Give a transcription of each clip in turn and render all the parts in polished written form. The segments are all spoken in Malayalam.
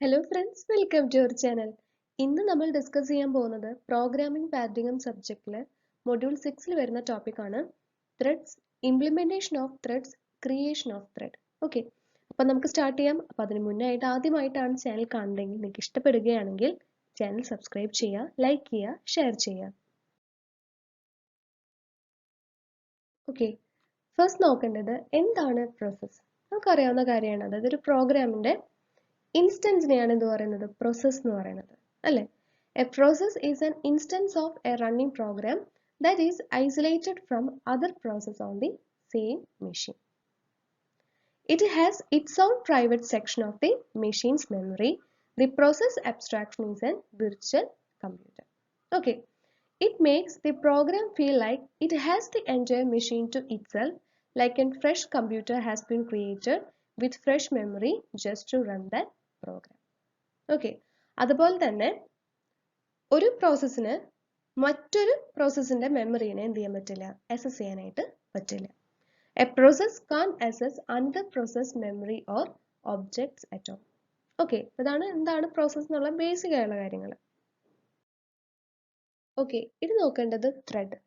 Hello friends, welcome to our channel. ഇന്ന് നമ്മൾ ഡിസ്കസ് ചെയ്യാൻ പോകുന്നത് പ്രോഗ്രാമിംഗ് പാരഡിഗം സബ്ജക്റ്റിലെ മൊഡ്യൂൾ 6ൽ വരുന്ന ടോപ്പിക് ആണ് threads, implementation of threads, creation of thread. Okay, അപ്പോൾ നമുക്ക് സ്റ്റാർട്ട് ചെയ്യാം. അപ്പോൾ അതിന് മുന്നായിട്ട് ആദ്യമായിട്ടാണ് ചാനൽ കാണുന്നതെങ്കിൽ നിങ്ങൾക്ക് ഇഷ്ടപ്പെടുകയാണെങ്കിൽ ചാനൽ സബ്സ്ക്രൈബ് ചെയ്യുക, ലൈക്ക് ചെയ്യുക, ഷെയർ ചെയ്യുക. ഓക്കെ, ഫസ്റ്റ് നോക്കേണ്ടത് എന്താണ് പ്രോസസ്സ്. നമുക്കറിയാവുന്ന കാര്യമാണ്, അതായത് ഒരു പ്രോഗ്രാമിന്റെ ഇൻസ്റ്റൻസിനെയാണ് എന്ത് പറയുന്നത്, പ്രോസസ് എന്ന് പറയുന്നത് അല്ലേ. A process is an instance of a running program that is isolated from other process on the same machine. It has its own private section of the machine's memory. The process abstraction is a virtual computer. Okay, it makes the program feel like it has the entire machine to itself, like a fresh computer has been created with fresh memory just to run that program. Okay, അതുപോലെ തന്നെ ഒരു പ്രോസസ്സിന് മറ്റൊരു പ്രോസസ്സിന്റെ മെമ്മറിനെ എന്ത് ചെയ്യാൻ പറ്റില്ല, അക്സസ് ചെയ്യാനായിട്ട് പറ്റില്ല. A process can't access another process memory or objects at all. Okay, ഇതാണ് എന്താണ് പ്രോസസ് എന്നുള്ള ബേസിക് ആയുള്ള കാര്യങ്ങൾ. ഓക്കെ, ഇത് നോക്കേണ്ടത് ത്രെഡ്.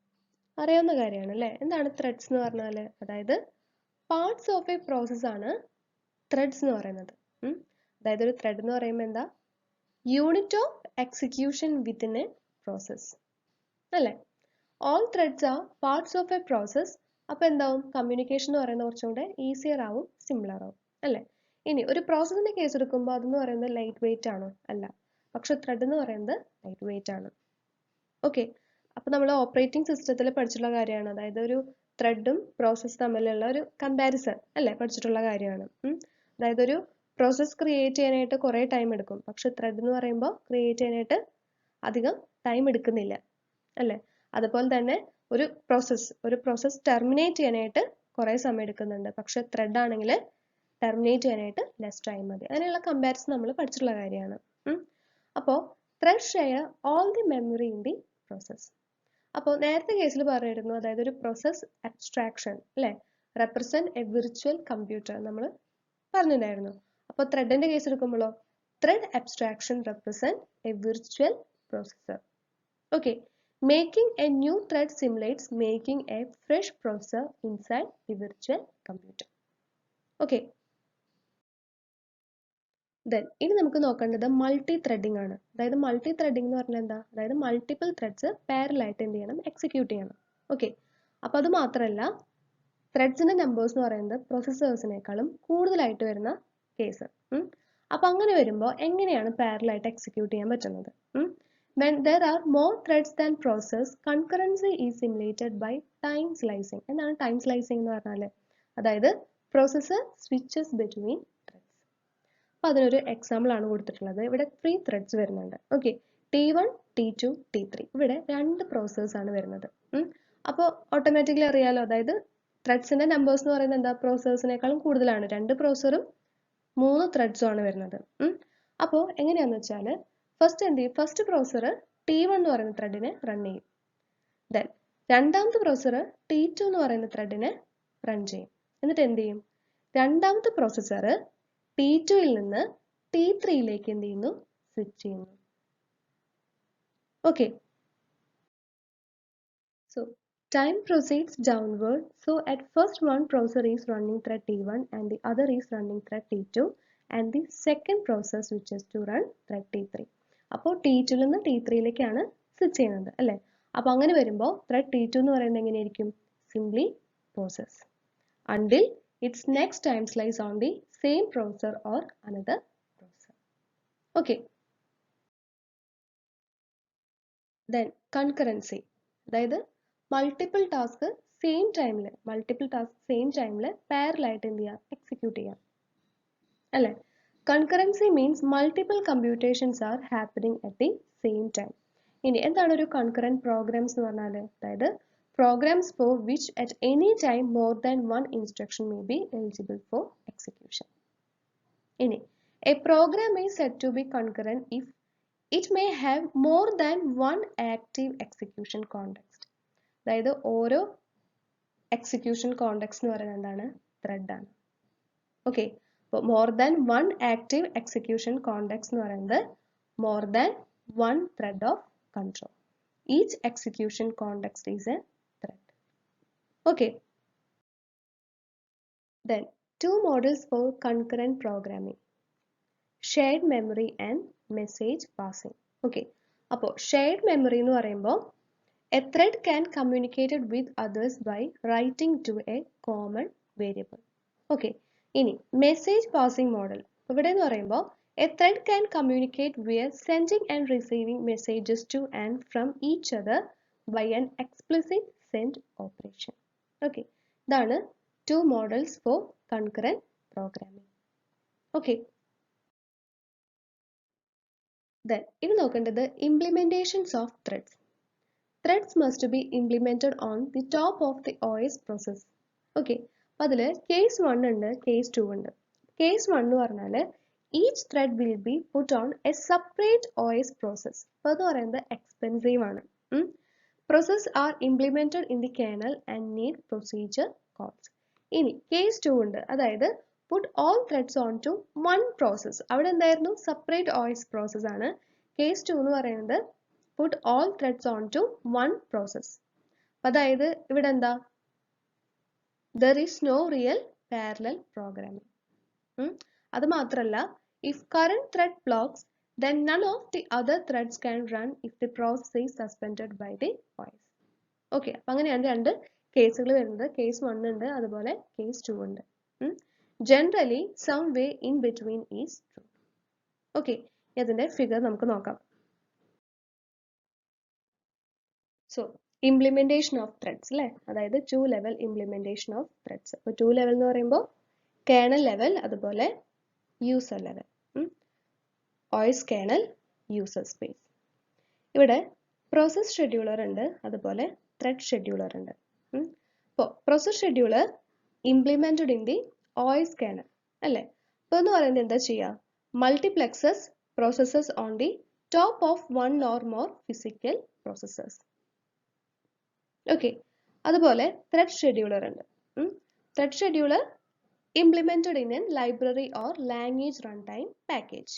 അറിയാവുന്ന കാര്യമാണ് അല്ലേ. എന്താണ് ത്രെഡ്സ് എന്ന് പറഞ്ഞാൽ, അതായത് പാർട്സ് ഓഫ് എ പ്രോസസ് ആണ് ത്രെഡ്സ് എന്ന് പറയുന്നത്. അതായത് ഒരു ത്രെഡ് എന്ന് പറയുമ്പോൾ എന്താ, unit of execution within a process അല്ലേ. All threads are parts of a process. അപ്പോൾ എന്താവും, കമ്മ്യൂണിക്കേഷൻ എന്ന് പറയുന്നത് കുറച്ചും കൂടെ ഈസിയർ ആവും, സിമിലർ ആവും അല്ലേ. ഇനി ഒരു പ്രോസസ്സിന്റെ കേസ് എടുക്കുമ്പോൾ അതെന്ന് പറയുന്നത് ലൈറ്റ് വെയിറ്റ് ആണോ, അല്ല. പക്ഷെ ത്രെഡ് എന്ന് പറയുന്നത് ലൈറ്റ് വെയിറ്റ് ആണ്. ഓക്കെ, അപ്പോൾ നമ്മൾ ഓപ്പറേറ്റിംഗ് സിസ്റ്റത്തിൽ പഠിച്ചിട്ടുള്ള കാര്യമാണ്, അതായത് ഒരു ത്രെഡും പ്രോസസ്സ് തമ്മിലുള്ള ഒരു കമ്പാരിസൺ അല്ലേ, പഠിച്ചിട്ടുള്ള കാര്യമാണ്. അതായത് ഒരു പ്രോസസ്സ് ക്രിയേറ്റ് ചെയ്യാനായിട്ട് കുറേ ടൈം എടുക്കും, പക്ഷെ ത്രെഡ് എന്ന് പറയുമ്പോൾ ക്രിയേറ്റ് ചെയ്യാനായിട്ട് അധികം ടൈം എടുക്കുന്നില്ല അല്ലേ. അതുപോലെ തന്നെ ഒരു പ്രോസസ്സ് ടെർമിനേറ്റ് ചെയ്യാനായിട്ട് കുറേ സമയം എടുക്കുന്നുണ്ട്, പക്ഷെ ത്രെഡ് ആണെങ്കിൽ ടെർമിനേറ്റ് ചെയ്യാനായിട്ട് ലെസ് ടൈം മതി. അങ്ങനെയുള്ള കമ്പാരിസൺ നമ്മൾ പഠിച്ചിട്ടുള്ള കാര്യമാണ്. അപ്പോൾ thread share all the memory in the process. അപ്പോൾ നേരത്തെ കേസിൽ പറഞ്ഞിരുന്നു, അതായത് ഒരു പ്രോസസ് അബ്സ്ട്രാക്ഷൻ അല്ലേ, റെപ്രസെന്റ് എ വിർച്വൽ കമ്പ്യൂട്ടർ നമ്മൾ പറഞ്ഞിട്ടുണ്ടായിരുന്നു. അപ്പോൾ ത്രെഡിന്റെ കേസ് എടുക്കുമ്പോഴോ, thread abstraction represent a virtual processor. Okay, making a new thread simulates making a fresh processor inside the virtual computer. Okay, then ഇനി നമുക്ക് നോക്കേണ്ടത് മൾട്ടി ത്രെഡിംഗ് ആണ്. അതായത് മൾട്ടി ത്രെഡിംഗ് എന്ന് പറഞ്ഞാൽ എന്താ, അതായത് മൾട്ടിപ്പിൾ ത്രെഡ്സ് പാരലായിട്ട് എന്ത് ചെയ്യണം, എക്സിക്യൂട്ട് ചെയ്യണം. ഓക്കെ, അപ്പോൾ അത് മാത്രമല്ല, ത്രെഡ്സിന്റെ നമ്പേഴ്സ് എന്ന് പറയുന്നത് പ്രോസസ്സേഴ്സിനേക്കാളും കൂടുതലായിട്ട് വരുന്ന കേസ്. അപ്പോൾ അങ്ങനെ വരുമ്പോൾ എങ്ങനെയാണ് പാരലായിട്ട് എക്സിക്യൂട്ട് ചെയ്യാൻ പറ്റുന്നത്? When there are more threads than process, concurrency is simulated by time slicing. എന്താണ് time slicing എന്ന് പറഞ്ഞാൽ, അതായത് processor switches between threads. അപ്പോൾ അതിനൊരു എക്സാമ്പിൾ ആണ് കൊടുത്തിട്ടുള്ളത്. ഇവിടെ 3 threads വരുന്നുണ്ട്. Okay, T1, T2, T3. ഇവിടെ 2 പ്രോസസ്സേഴ്സ് ആണ് വരുന്നത്. അപ്പോൾ ഓട്ടോമാറ്റിക്കലി അറിയാലോ, അതായത് ത്രെഡ്സിന്റെ നമ്പേഴ്സ് എന്ന് പറയുന്നത് എന്താ, പ്രോസസ്സേഴ്സിനേക്കാളും കൂടുതലാണ്. 2 പ്രോസസ്സറും 3 ത്രെഡ്സും ആണ് വരുന്നത്. അപ്പോൾ എങ്ങനെയാണെന്ന് വെച്ചാൽ, ഫസ്റ്റ് എന്ത് ചെയ്യും, ഫസ്റ്റ് പ്രോസസ്സർ T1 എന്ന് പറയുന്ന ത്രെഡിനെ റൺ ചെയ്യും. ദെൻ രണ്ടാമത്തെ പ്രോസസ്സർ T2 എന്ന് പറയുന്ന ത്രെഡിനെ റൺ ചെയ്യും. എന്നിട്ട് എന്ത് ചെയ്യും, രണ്ടാമത്തെ പ്രോസസ്സർ T2ൽ നിന്ന് T3യിലേക്ക് എന്ത് ചെയ്യുന്നു, സ്വിച്ച് ചെയ്യുന്നു. Okay, so time proceeds downward. So at first one processor is running thread T1 and the other is running thread T2 and the second process switches to run thread T3. അപ്പോൾ T2ൽ നിന്ന് T3യിലേക്കാണ് സ്വിച്ച് ചെയ്യുന്നത് അല്ലേ. അപ്പോൾ അങ്ങനെ വരുമ്പോൾ ത്രെഡ് T2 എന്ന് പറയുന്നത് എങ്ങനെയായിരിക്കും, simply process until its next time slice on the same processor or another processor. Okay, then concurrency, അതായത് മൾട്ടിപ്പിൾ ടാസ്ക് സെയിം ടൈമിൽ പാരലായിട്ട് എന്ത് ചെയ്യാം, എക്സിക്യൂട്ട് ചെയ്യാം അല്ലേ. Concurrency means multiple computations are happening at the same time. ഇനി എന്താണ് ഒരു കൺകറന്റ് പ്രോഗ്രാംസ് എന്ന് പറഞ്ഞാൽ, അതായത് programs for which at any time more than one instruction may be eligible for execution. ഇനി a program is said to be concurrent if it may have more than one active execution context. അതായത് ഓരോ എക്സിക്യൂഷൻ കോണ്ടെക്സ്റ്റ് എന്ന് പറയുന്നത് എന്താണ്, ത്രെഡ് ആണ്. ഓക്കെ, അപ്പോൾ more than one active execution context എന്ന് പറയുന്നത് more than one thread of control. Each execution context is a threat. Okay. Then two models for concurrent programming, shared memory and message passing. Okay, അപ്പോൾ shared memory എന്ന് പറയുമ്പോൾ a thread can communicate with others by writing to a common variable. Okay, ഇനി message passing model ഇവിടെ എന്ന് പറയുമ്പോൾ a thread can communicate via sending and receiving messages to and from each other by an explicit send operation. Okay, ഇതാണ് two models for concurrent programming. Okay. Then, ഇനി നോക്കേണ്ടത് implementations of threads. Threads must be implemented on the top of the OS process. Okay. അപ്പോൾ അതിൽ case 1 ഉണ്ട്, case 2 ഉണ്ട്. Case 1 എന്ന് പറഞ്ഞാൽ each thread will be put on a separate OS process. അപ്പോൾ അത് പറയുന്നത് expensive ആണ്. Processes are implemented in the kernel and need procedure calls. ഇനി കേസ് 2 ഉണ്ട്, അതായത് put all threads onto one process. അവിടെ എന്തായിരുന്നു, സെപ്പറേറ്റ് OS പ്രോസസ് ആണ്. കേസ് 2 എന്ന് പറയുന്നത് put all threads onto one process. അതായത് ഇവിടെ എന്താ, there is no real parallel programming. അത് മാത്രമല്ല, if current thread blocks, then none of the other threads can run if the process is suspended by the OS. Okay, അപ്പം അങ്ങനെയാണ് രണ്ട് കേസുകൾ വരുന്നത്. കേസ് 1 ഉണ്ട്, അതുപോലെ കേസ് 2 ഉണ്ട്. Generally some way in between is true. Okay, അതിന്റെ ഫിഗർ നമുക്ക് നോക്കാം. സോ ഇംപ്ലിമെന്റേഷൻ ഓഫ് ത്രെഡ്സ് അല്ലേ, അതായത് 2 ലെവൽ ഇംപ്ലിമെന്റേഷൻ ഓഫ് ത്രെഡ്സ്. അപ്പോൾ 2 ലെവൽ എന്ന് പറയുമ്പോൾ കേണൽ ലെവൽ, അതുപോലെ user level. OS kernel, user space. ഇവിടെ പ്രോസസ് ഷെഡ്യൂളർ ഉണ്ട്, അതുപോലെ ത്രെഡ് ഷെഡ്യൂളർ ഉണ്ട്. അപ്പോൾ process scheduler implemented in the OS kernel അല്ലേ. അപ്പോൾ എന്ന് പറയുന്നത് എന്താ ചെയ്യുക, multiplexes processes on the top of one or more physical processors. Okay, അതുപോലെ ത്രെഡ് ഷെഡ്യൂളർ ഉണ്ട്. Thread scheduler implemented in a library or language runtime package.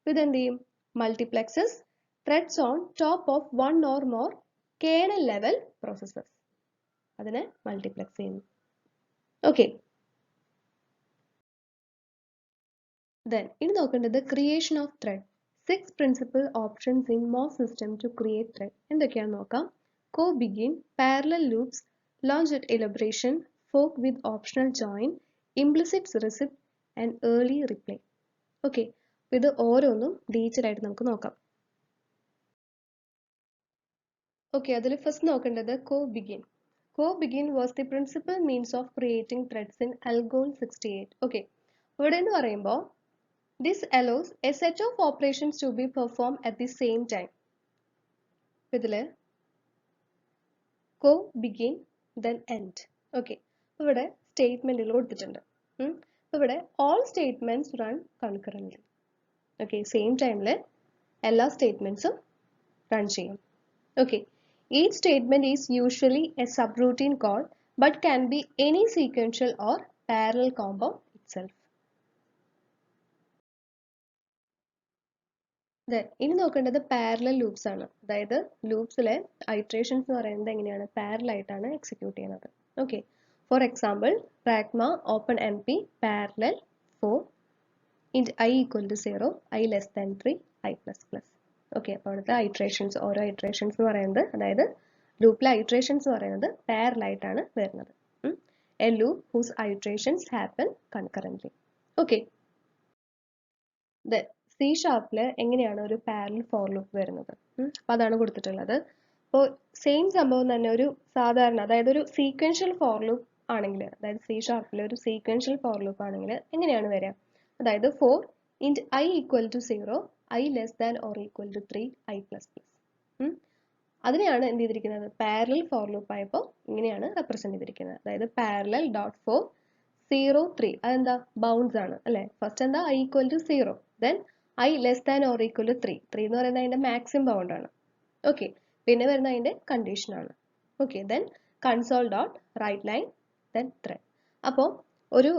ഇതെന്ത് ചെയ്യും, multiplexes threads on top of one or more kernel level processors. അതിനെ മൾട്ടിപ്ലെക്സ് ചെയ്യുന്നു. ഓക്കെ, then ഇനി നോക്കേണ്ടത് creation of thread. 6 principal options in MOS system to create thread. എന്തൊക്കെയാണെന്ന് നോക്കാം. Co-begin, parallel loops, longit elaboration, fork with optional join, implicit receipt and early replay. Okay, ഇത് ഓരോന്നും ഡീറ്റെയിൽ ആയിട്ട് നമുക്ക് നോക്കാം. ഓക്കെ, അതിൽ ഫസ്റ്റ് നോക്കേണ്ടത് co-begin. Co-begin was the principal means of creating threads in Algol 68. Okay, ഇവിടെ എന്ന് പറയുമ്പോൾ this allows a set of operations to be performed at the same time. ഇതിൽ co-begin then end. ഓക്കെ, ഇവിടെ സ്റ്റേറ്റ്മെന്റുകൾ കൊടുത്തിട്ടുണ്ട്. ഇവിടെ all statements run concurrently. Okay, same ടൈമിൽ എല്ലാ സ്റ്റേറ്റ്മെന്റ്സും റൺ ചെയ്യും. Okay, each statement is usually a subroutine call but can be any sequential or parallel compound itself. ഇനി നോക്കേണ്ടത് പാരലൽ ലൂപ്സ് ആണ്. അതായത് ലൂപ്സിലെ ഐട്രേഷൻസ് എന്ന് പറയുന്നത് എങ്ങനെയാണ്, പാരലൽ ആയിട്ടാണ് എക്സിക്യൂട്ട് ചെയ്യുന്നത്. Okay, for example pragma open MP parallel 4 int I equal to 0, I less than 3, I plus plus. Okay, അപ്പോൾ അവിടുത്തെ ഐട്രേഷൻസ്, ഓരോ ഐട്രേഷൻസ് എന്ന് പറയുന്നത്, അതായത് ലൂപ്പിലെ ഐട്രേഷൻസ് എന്ന് പറയുന്നത് പാരലൽ ആയിട്ടാണ് വരുന്നത്. A loop whose iterations happen concurrently. Okay, C# എങ്ങനെയാണ് ഒരു പാരലൽ ഫോർ ലൂപ്പ് വരുന്നത്, അപ്പോൾ അതാണ് കൊടുത്തിട്ടുള്ളത്. അപ്പോൾ സെയിം സംഭവം തന്നെ ഒരു സാധാരണ, അതായത് ഒരു സീക്വൻഷ്യൽ ഫോർ ലൂപ്പ് ആണെങ്കിൽ, അതായത് C# ഒരു സീക്വൻഷ്യൽ ഫോർ ലൂപ്പ് ആണെങ്കിൽ എങ്ങനെയാണ് വരിക, അതായത് 4 int I equal to 0, I less than or equal to 3, I plus plus. അതിനെയാണ് എന്ത് ചെയ്തിരിക്കുന്നത്, പാരലൽ ഫോർ ലൂപ്പ് ആയപ്പോൾ ഇങ്ങനെയാണ് റെപ്രസെന്റ് ചെയ്തിരിക്കുന്നത്. അതായത് പാരലൽ ഡോട്ട് 4 0 3, അതെന്താ ബൗണ്ട്സ് ആണ് അല്ലേ. ഫസ്റ്റ് എന്താ I equal to 0, then I less than or equal to 3 എന്ന് പറയുന്നത് അതിന്റെ മാക്സിമം ബൗണ്ട് ആണ്. ഓക്കെ, പിന്നെ വരുന്ന അതിന്റെ കണ്ടീഷൻ ആണ്. Okay, then console dot write line then thread. അപ്പോൾ ഒരു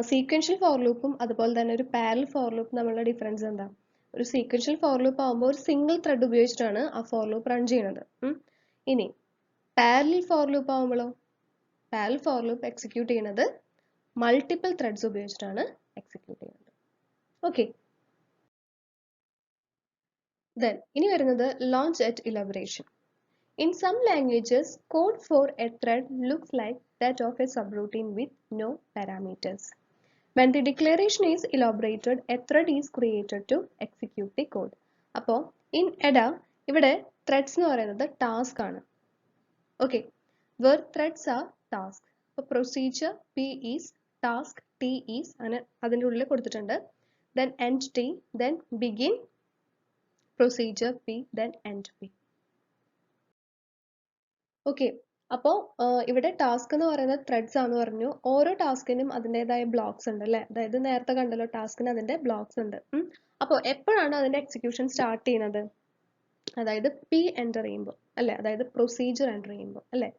സീക്വൻഷ്യൽ ഫോർ ലൂപ്പും അതുപോലെ തന്നെ ഒരു പാരലൽ ഫോർ ലൂപ്പും തമ്മിലുള്ള ഡിഫറൻസ് എന്താ? ഒരു സീക്വൻഷ്യൽ ഫോർ ലൂപ്പ് ആകുമ്പോൾ ഒരു സിംഗിൾ ത്രെഡ് ഉപയോഗിച്ചിട്ടാണ് ആ ഫോർ ലൂപ്പ് റൺ ചെയ്യുന്നത്. ഇനി പാരലൽ ഫോർ ലൂപ്പ് ആകുമ്പോഴോ, പാരലൽ ഫോർ ലൂപ്പ് എക്സിക്യൂട്ട് ചെയ്യുന്നത് മൾട്ടിപ്പിൾ ത്രെഡ്സ് ഉപയോഗിച്ചിട്ടാണ് എക്സിക്യൂട്ട് ചെയ്യുന്നത്. ഓക്കെ, ദെൻ ഇനി വരുന്നത് launch at elaboration. In some languages, code for a thread looks like that of a subroutine with no parameters. When the declaration is elaborated, a thread is created to execute the code. അപ്പോൾ in EDA ഇവിടെ threads എന്ന് പറയുന്നത് task ആണ്. Okay, where threads are task. അപ്പോൾ procedure P is, task T is, അതിൻ്റെ ഉള്ളിൽ കൊടുത്തിട്ടുണ്ട്. Then end T, then begin procedure P, then end P. Okay, അപ്പോൾ ഇവിടെ ടാസ്ക് എന്ന് പറയുന്നത് ത്രെഡ്സ് ആണെന്ന് പറഞ്ഞു. ഓരോ ടാസ്കിനും അതിൻ്റെതായ ബ്ലോക്സ് ഉണ്ട് അല്ലേ? അതായത് നേരത്തെ കണ്ടല്ലോ ടാസ്കിന് അതിൻ്റെ ബ്ലോക്സ് ഉണ്ട്. അപ്പോൾ എപ്പോഴാണ് അതിൻ്റെ എക്സിക്യൂഷൻ സ്റ്റാർട്ട് ചെയ്യുന്നത്? അതായത് P എൻ്റർ ചെയ്യുമ്പോൾ അല്ലേ? അതായത് പ്രൊസീജിയർ എൻ്റർ ചെയ്യുമ്പോൾ അല്ലേ?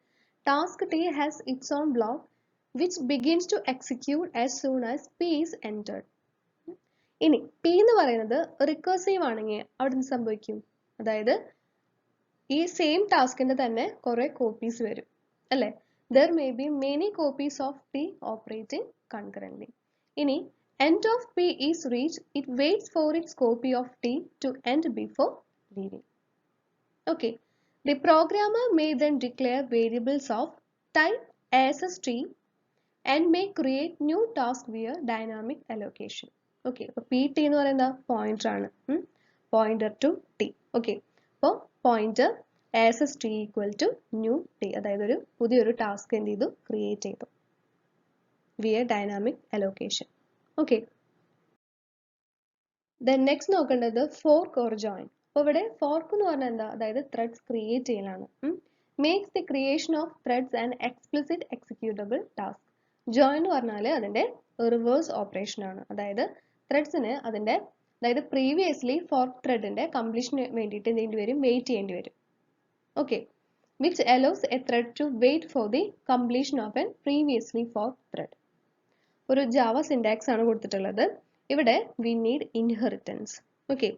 Task T has its own block which begins to execute as soon as P is entered. ഇനി P എന്ന് പറയുന്നത് റിക്കർസീവ് ആണെങ്കിൽ അവിടെ എന്ത് സംഭവിക്കും? അതായത് ഈ സെയിം ടാസ്കിന്റെ തന്നെ കുറെ കോപ്പീസ് വരും അല്ലേ? There may be many copies of P operating concurrently. ഇനി end of P is reached, it waits for its copy of T to end before leaving. Okay, the programmer may then declare variables of type as a T and may create new task via dynamic allocation. Okay, അപ്പോൾ PT എന്ന് പറയുന്നത് പോയിന്റർ ആണ്, പോയിന്റർ ടു T. Okay, അപ്പോൾ pointer as T equal to new T, അതായത് ഒരു പുതിയൊരു ടാസ്ക് എന്ത് ചെയ്തു? ക്രിയേറ്റ് ചെയ്തു via dynamic allocation. Okay, then next നോക്കേണ്ടത് fork or join. അപ്പോൾ ഇവിടെ fork എന്ന് പറഞ്ഞാൽ എന്താ? അതായത് ത്രെഡ്സ് ക്രിയേറ്റ് ചെയ്യലാണ്. Makes the creation of threads an explicit executable task. Join എന്ന് പറഞ്ഞാൽ അതിൻ്റെ റിവേഴ്സ് ഓപ്പറേഷൻ ആണ്. അതായത് ത്രെഡ്സിന് അതിൻ്റെ അതായത് പ്രീവിയസ്ലി ഫോർക്ക് ത്രെഡിന്റെ കംപ്ലീഷന് വേണ്ടിയിട്ട് എന്ത് ചെയ്യേണ്ടി വരും? വെയിറ്റ് ചെയ്യേണ്ടി വരും. Okay, which allows a thread to wait for the completion of a previously forked thread. ഒരു ജാവ സിൻടാക്സ് ആണ് കൊടുത്തിട്ടുള്ളത്. ഇവിടെ we need inheritance. Okay,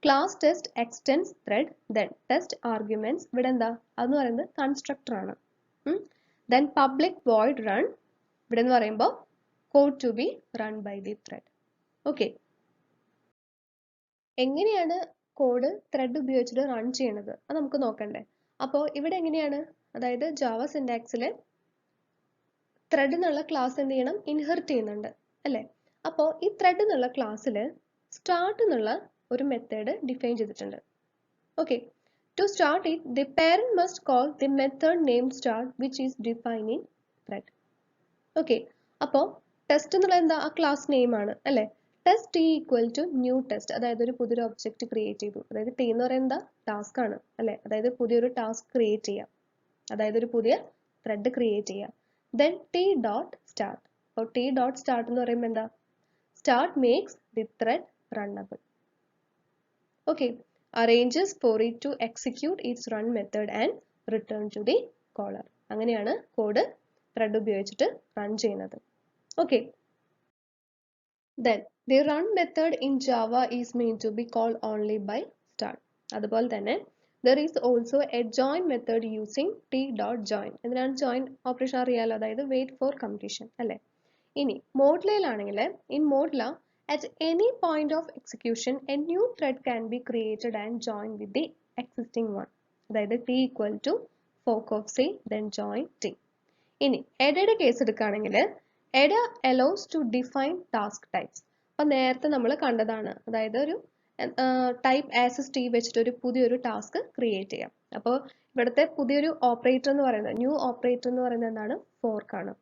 class test extends thread, then test arguments ഇവിടെ എന്താ? അതെന്ന് പറയുന്നത് കൺസ്ട്രക്ടർ ആണ്. Then public void run ഇവിടെ എന്ന് പറയുമ്പോൾ code to be run by the thread. Okay, എങ്ങനെയാണ് കോഡ് ത്രെഡ് ഉപയോഗിച്ചിട്ട് റൺ ചെയ്യണത് അത് നമുക്ക് നോക്കണ്ടേ? അപ്പോൾ ഇവിടെ എങ്ങനെയാണ്? അതായത് ജാവ സിൻടാക്സിൽ ത്രെഡ് എന്നുള്ള ക്ലാസ് എന്ത് ചെയ്യണം? ഇൻഹെറിറ്റ് ചെയ്യുന്നുണ്ട് അല്ലേ? അപ്പോൾ ഈ ത്രെഡ് എന്നുള്ള ക്ലാസ്സിൽ സ്റ്റാർട്ട് എന്നുള്ള ഒരു മെത്തേഡ് ഡിഫൈൻ ചെയ്തിട്ടുണ്ട്. Okay, to start it the parent must call the method name start which is defining thread. Okay, അപ്പോൾ ടെസ്റ്റ് എന്നുള്ള എന്താ? ആ ക്ലാസ് നെയിം ആണ് അല്ലേ? Test T equal to new test, അതായത് ഒരു പുതിയൊരു ഒബ്ജക്റ്റ് ക്രിയേറ്റ് ചെയ്തു. അതായത് T എന്ന് പറയുന്നത് എന്താ? ടാസ്ക് ആണ് അല്ലേ? അതായത് പുതിയൊരു ടാസ്ക് ക്രിയേറ്റ് ചെയ്യാം, അതായത് ഒരു പുതിയ ത്രെഡ് ക്രിയേറ്റ് ചെയ്യാം. Then T dot start. അപ്പോൾ T ഡോട്ട് സ്റ്റാർട്ട് എന്ന് പറയുമ്പോൾ എന്താ? Start makes the thread runnable. Okay, arranges for it to execute its run method and return to the caller. അങ്ങനെയാണ് കോഡ് ത്രെഡ് ഉപയോഗിച്ചിട്ട് റൺ ചെയ്യുന്നത്. Okay, then the run method in Java is meant to be called only by start. അതുപോലെ തന്നെ there is also a join method using t.join. എന്തിനാണ് join ഓപ്പറേഷൻ അറിയാലോ? അതായത് wait for completion അല്ലേ? ഇനി മോഡ്ലയിലാണെങ്കിൽ in Modula at any point of execution a new thread can be created and joined with the existing one. അതായത് t equal to fork of C then join t. ഇനി എഡയുടെ കേസ് എടുക്കുകയാണെങ്കിൽ EDA allows to define task types. അപ്പോൾ നേരത്തെ നമ്മൾ കണ്ടതാണ്, അതായത് ഒരു ടൈപ്പ് ആസ് T വെച്ചിട്ട് ഒരു പുതിയൊരു ടാസ്ക് ക്രിയേറ്റ് ചെയ്യാം. അപ്പോൾ ഇവിടുത്തെ പുതിയൊരു ഓപ്പറേറ്റർ എന്ന് പറയുന്നത് ന്യൂ ഓപ്പറേറ്റർ എന്ന് പറയുന്നത് എന്താണ്? ഫോർക്ക് ആണ്.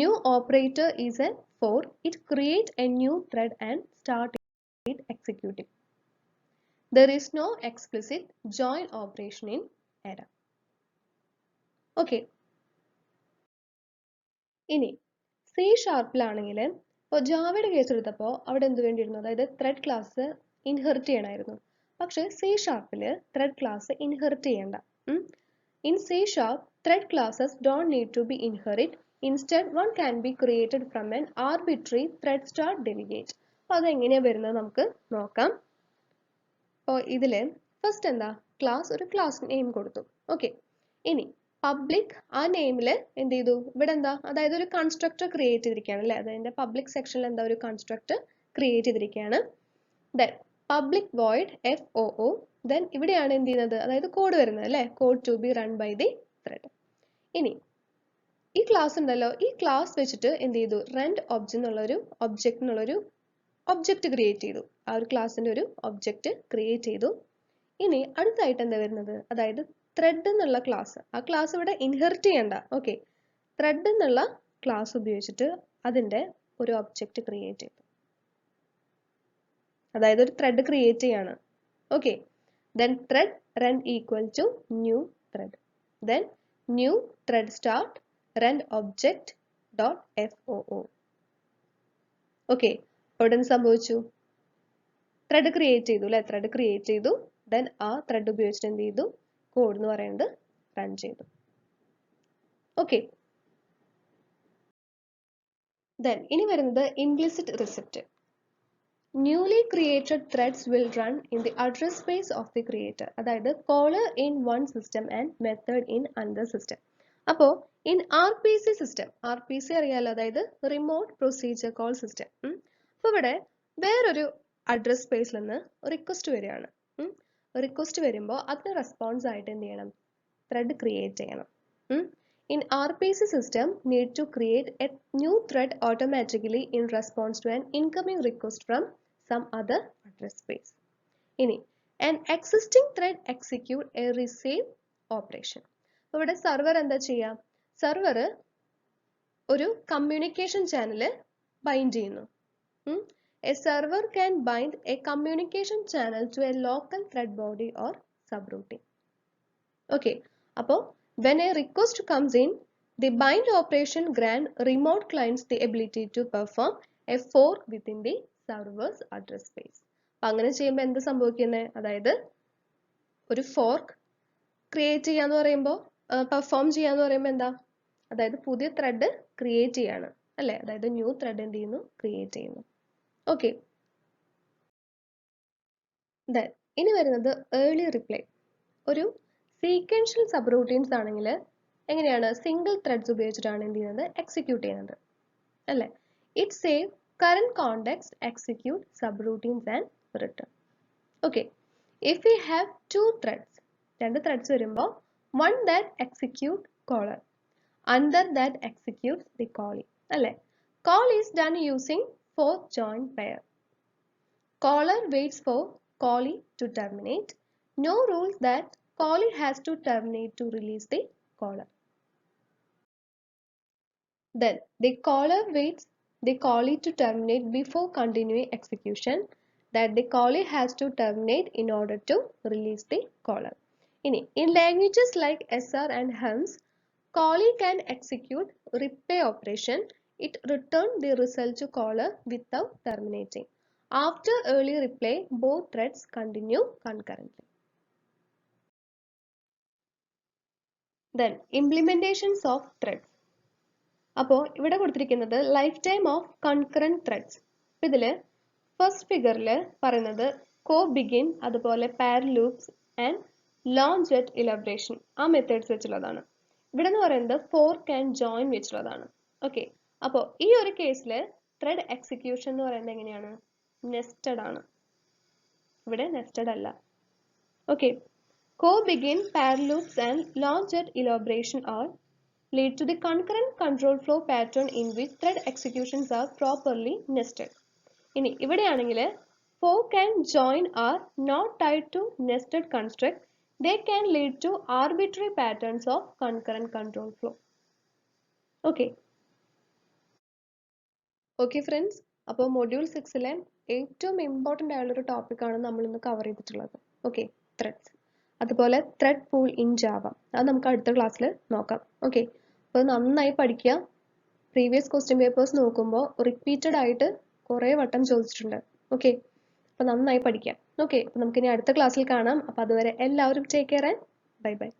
New operator is A fork. It create A new thread and start it executing. There is no explicit join operation in EDA. Okay, ഇനി C#ലാണെങ്കിൽ ഇപ്പോൾ ജാവയുടെ കേസ് എടുത്തപ്പോൾ അവിടെ എന്ത് വേണ്ടിയിരുന്നു? അതായത് ത്രെഡ് ക്ലാസ് ഇൻഹെറിറ്റ് ചെയ്യണമായിരുന്നു. പക്ഷേ C#ൽ ത്രെഡ് ക്ലാസ് ഇൻഹെറിറ്റ് ചെയ്യണ്ട. In C#, thread classes don't need to be inherit Instead, one can be created from an arbitrary thread start delegate. അപ്പോൾ അതെങ്ങനെയാണ് വരുന്നത് നമുക്ക് നോക്കാം. അപ്പോൾ ഇതില് ഫസ്റ്റ് എന്താ ക്ലാസ് ഒരു ക്ലാസ് നെയിം കൊടുത്തു. ഓക്കെ, ഇനി പബ്ലിക് ആ നെയിമിൽ എന്ത് ചെയ്തു ഇവിടെ എന്താ അതായത് ഒരു കൺസ്ട്രക്ടർ ക്രിയേറ്റ് ചെയ്തിരിക്കുകയാണ് അല്ലേ. അതിന്റെ പബ്ലിക് സെക്ഷനിൽ എന്താ ഒരു കൺസ്ട്രക്ടർ ക്രിയേറ്റ് ചെയ്തിരിക്കുകയാണ്. Then public void FOO. Then ഇവിടെയാണ് എന്ത് ചെയ്യുന്നത് അതായത് കോഡ് വരുന്നത് അല്ലേ. Code to be run by the thread. ഇനി ഈ ക്ലാസ് ഉണ്ടല്ലോ, ഈ ക്ലാസ് വെച്ചിട്ട് എന്ത് ചെയ്തു റെന്റ് ഒബ്ജക്റ്റ് എന്നുള്ളൊരു ഒബ്ജക്റ്റ് ക്രിയേറ്റ് ചെയ്തു. ആ ഒരു ക്ലാസ്സിന്റെ ഒരു ഒബ്ജക്റ്റ് ക്രിയേറ്റ് ചെയ്തു. ഇനി അടുത്തായിട്ട് എന്താ വരുന്നത് അതായത് ത്രെഡ് എന്നുള്ള ക്ലാസ്. ആ ക്ലാസ് ഇവിടെ ഇൻഹെറിറ്റ് ചെയ്യണ്ട. ഓക്കെ, ത്രെഡ് എന്നുള്ള ക്ലാസ് ഉപയോഗിച്ചിട്ട് അതിന്റെ ഒരു ഒബ്ജക്റ്റ് ക്രിയേറ്റ് ചെയ്തു. അതായത് ഒരു ത്രെഡ് ക്രിയേറ്റ് ചെയ്യാണ്. Okay, then thread run equal to new thread. Then new thread start run object dot FOO. Okay, അവിടെ സംഭവിച്ചു ത്രെഡ് ക്രിയേറ്റ് ചെയ്തു അല്ലെ. ത്രെഡ് ക്രിയേറ്റ് ചെയ്തു. ദെൻ ആ ത്രെഡ് ഉപയോഗിച്ചിട്ട് എന്ത് ചെയ്തു കോഡ് എന്ന് പറയുന്നത് റൺ ചെയ്തു. ഓക്കെ, ദെൻ ഇനി വരുന്നത് implicit receipt. Newly created threads will run in the address space of the creator. അതായത് caller in one system and method in another system. അപ്പോൾ in RPC system, RPC അറിയാലോ അതായത് റിമോട്ട് പ്രൊസീജിയർ കോൾ സിസ്റ്റം. അപ്പോൾ ഇവിടെ വേറൊരു അഡ്രസ് സ്പേസിൽ നിന്ന് റിക്വസ്റ്റ് വരികയാണ്. റിക്വസ്റ്റ് വരുമ്പോൾ അതിന് റെസ്പോൺസ് ആയിട്ട് എന്ത് ചെയ്യണം ത്രെഡ് ക്രിയേറ്റ് ചെയ്യണം. In RPC system need to create a new thread automatically in response to an incoming request from some other address space. ഇനി an existing thread execute a receive operation. ഇവിടെ സർവർ എന്താ ചെയ്യുക സർവർ ഒരു കമ്മ്യൂണിക്കേഷൻ ചാനൽ ബൈൻഡ് ചെയ്യുന്നു. A server can bind a communication channel to a local thread body or subroutine. Okay, അപ്പോൾ when a request comes in, the bind operation grants remote clients the ability to perform a fork within the server's address space. അപ്പോൾ അങ്ങനെ ചെയ്യുമ്പോൾ എന്ത് സംഭവിക്കുന്നത് അതായത് ഒരു ഫോർക്ക് ക്രിയേറ്റ് ചെയ്യാന്ന് പറയുമ്പോൾ പെർഫോം ചെയ്യാന്ന് പറയുമ്പോൾ എന്താ അതായത് പുതിയ ത്രെഡ് ക്രിയേറ്റ് ചെയ്യാണ് അല്ലേ. അതായത് ന്യൂ ത്രെഡ് എന്ത് ചെയ്യുന്നു ക്രിയേറ്റ് ചെയ്യുന്നു. ഓക്കെ, ദെൻ ഇനി വരുന്നത് ഏർലി റിപ്ലൈ. ഒരു സീക്വൻഷ്യൽ സബ് റൂട്ടീൻസ് ആണെങ്കിൽ എങ്ങനെയാണ് സിംഗിൾ ത്രെഡ്സ് ഉപയോഗിച്ചിട്ടാണ് എന്ത് ചെയ്യുന്നത് എക്സിക്യൂട്ട് ചെയ്യുന്നത് അല്ലേ. It save current context execute subroutines and return. Okay, if you have two threads രണ്ട് ത്രെഡ്സ് വരുമ്പോൾ one that execute caller another that executes the callee അല്ലേ. Call is done using fork join pair. Caller waits for callee to terminate. No rules that callee has to terminate to release the caller. Then the caller waits the callee to terminate before continuing execution that the callee has to terminate in order to release the caller. In languages like SR and Helms, callee can execute replay operation. It returns the result to caller without terminating. After early reply, both threads continue concurrently. Then implementations of threads. അപ്പോൾ ഇവിടെ കൊടുത്തിരിക്കുന്നത് lifetime of concurrent threads. ഇതിൽ ഫസ്റ്റ് ഫിഗറിൽ പറയുന്നത് കോ ബിഗിൻ അതുപോലെ par loops and launch at elaboration ആ മെത്തേഡ്സ് വെച്ചുള്ളതാണ്. ഇവിടെ എന്ന് പറയുന്നത് ഫോർക്ക് ആൻഡ് ജോയിൻ വെച്ചുള്ളതാണ്. ഓക്കെ, അപ്പോൾ ഈ ഒരു കേസിൽ ത്രെഡ് എക്സിക്യൂഷൻ എന്ന് പറയുന്നത് എങ്ങനെയാണ് നെസ്റ്റഡ് ആണ്. ഇവിടെ നെസ്റ്റഡ് അല്ല. Okay, co-begin, pair loops and launch at elaboration are lead to the concurrent control flow pattern in which thread executions are properly nested. ഇനി ഇവിടെയാണെങ്കിൽ fork and join are not tied to nested construct. They can lead to arbitrary patterns of concurrent control flow. Okay. Okay friends, അപ്പോൾ മൊഡ്യൂൾ 6-ലെ ഏറ്റവും ഇമ്പോർട്ടൻ്റ് ആയുള്ളൊരു ടോപ്പിക്കാണ് നമ്മൾ ഇന്ന് കവർ ചെയ്തിട്ടുള്ളത്. Okay, threads. അതുപോലെ ത്രെഡ് പൂൾ ഇൻ ജാവ അത് നമുക്ക് അടുത്ത ക്ലാസ്സിൽ നോക്കാം. ഓക്കെ, അപ്പോൾ നന്നായി പഠിക്കുക. പ്രീവിയസ് ക്വസ്റ്റ്യൻ പേപ്പേഴ്സ് നോക്കുമ്പോൾ റിപ്പീറ്റഡ് ആയിട്ട് കുറേ വട്ടം ചോദിച്ചിട്ടുണ്ട്. ഓക്കെ, അപ്പോൾ നന്നായി പഠിക്കാം. ഓക്കെ, അപ്പോൾ നമുക്കിനി അടുത്ത ക്ലാസ്സിൽ കാണാം. അപ്പോൾ അതുവരെ എല്ലാവരും take care and bye bye.